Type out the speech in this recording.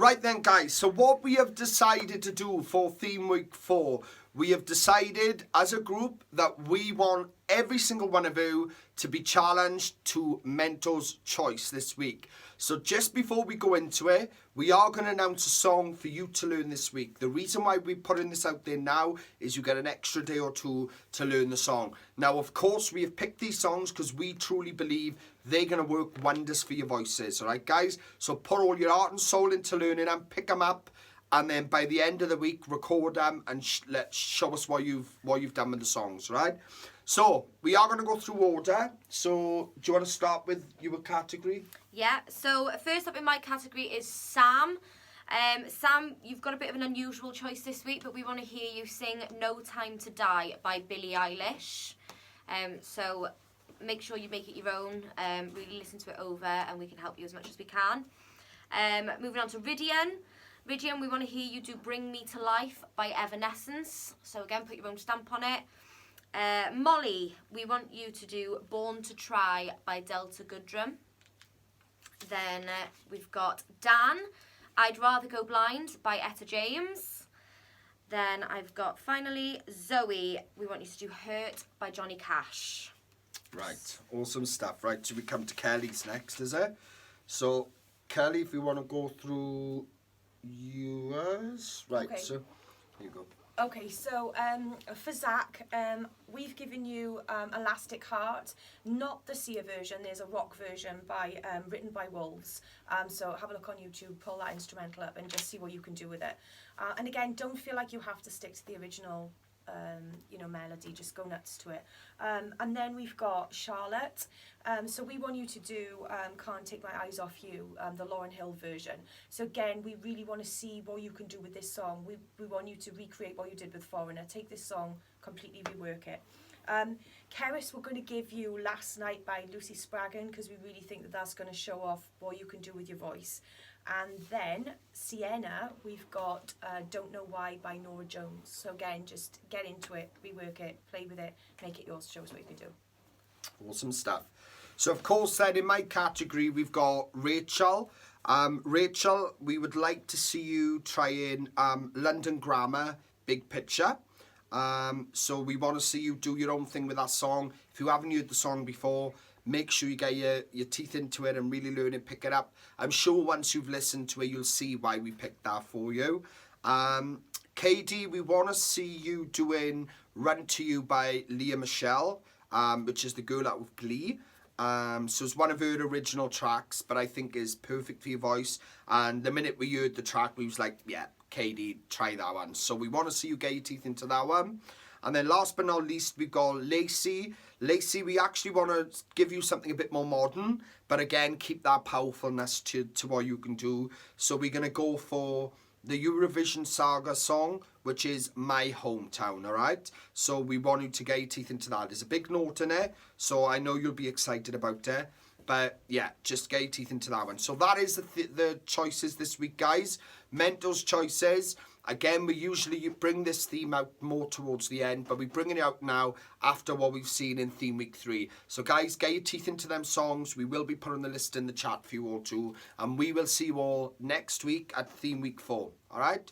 Right then, guys, so what we have decided to do for Theme Week 4, we have decided as a group that we want every single one of you to be challenged to Mentor's Choice this week. So just before we go into it, we are going to announce a song for you to learn this week. The reason why we're putting this out there now is you get an extra day or two to learn the song. Now, of course, we have picked these songs because we truly believe they're going to work wonders for your voices. All right, guys? So put all your heart and soul into learning them, pick them up, and then by the end of the week, record them and show us what you've done with the songs, right? So we are going to go through order. So do you want to start with your category? Yeah. So first up in my category is Sam. Sam, you've got a bit of an unusual choice this week, but we want to hear you sing "No Time to Die" by Billie Eilish. So make sure you make it your own. Really listen to it over, and we can help you as much as we can. Moving on to Ridian. Ridian, we want to hear you do "Bring Me to Life" by Evanescence. So again, put your own stamp on it. Molly, we want you to do "Born to Try" by Delta Goodrum. Then we've got Dan, "I'd Rather Go Blind" by Etta James. Then I've got finally Zoe, we want you to do "Hurt" by Johnny Cash. Right, awesome stuff. Right, so we come to Kelly's next, is it? So Kelly, if you want to go through yours. Right, Okay. so here you go. Okay, so for Zach, we've given you Elastic Heart, not the Sia version. There's a rock version written by Wolves. So have a look on YouTube, pull that instrumental up and just see what you can do with it. And again, don't feel like you have to stick to the original melody, just go nuts to it. And then we've got Charlotte. So we want you to do Can't Take My Eyes Off You, the Lauryn Hill version. So again, we really want to see what you can do with this song. We want you to recreate what you did with Foreigner. Take this song, completely rework it. Keris, we're going to give you Last Night by Lucy Spraggan because we really think that that's going to show off what you can do with your voice. And then Sienna, we've got Don't Know Why by Norah Jones. So again, just get into it, rework it, play with it, make it yours, show us what you can do. Awesome stuff. So of course then in my category we've got Rachel. Rachel, we would like to see you try in London Grammar, Big Picture. So we want to see you do your own thing with that song. If you haven't heard the song before, make sure you get your teeth into it and really learn it, pick it up. I'm sure once you've listened to it, you'll see why we picked that for you. KD, we want to see you doing Run to You by Leah Michelle, which is the girl out of Glee. So it's one of her original tracks, but I think is perfect for your voice. And the minute we heard the track, we was like, yeah, KD, try that one. So we want to see you get your teeth into that one. And then last but not least, we've got Lacey. Lacey, we actually want to give you something a bit more modern, but again, keep that powerfulness to what you can do. So we're going to go for the Eurovision Saga song, which is My Hometown, all right? So we want you to get your teeth into that. There's a big note in it, so I know you'll be excited about it. But yeah, just get your teeth into that one. So that is the choices this week, guys. Mentor's choices. Again, we usually bring this theme out more towards the end, but we're bringing it out now after what we've seen in Theme Week 3. So guys, get your teeth into them songs. We will be putting the list in the chat for you all too. And we will see you all next week at Theme Week 4. All right?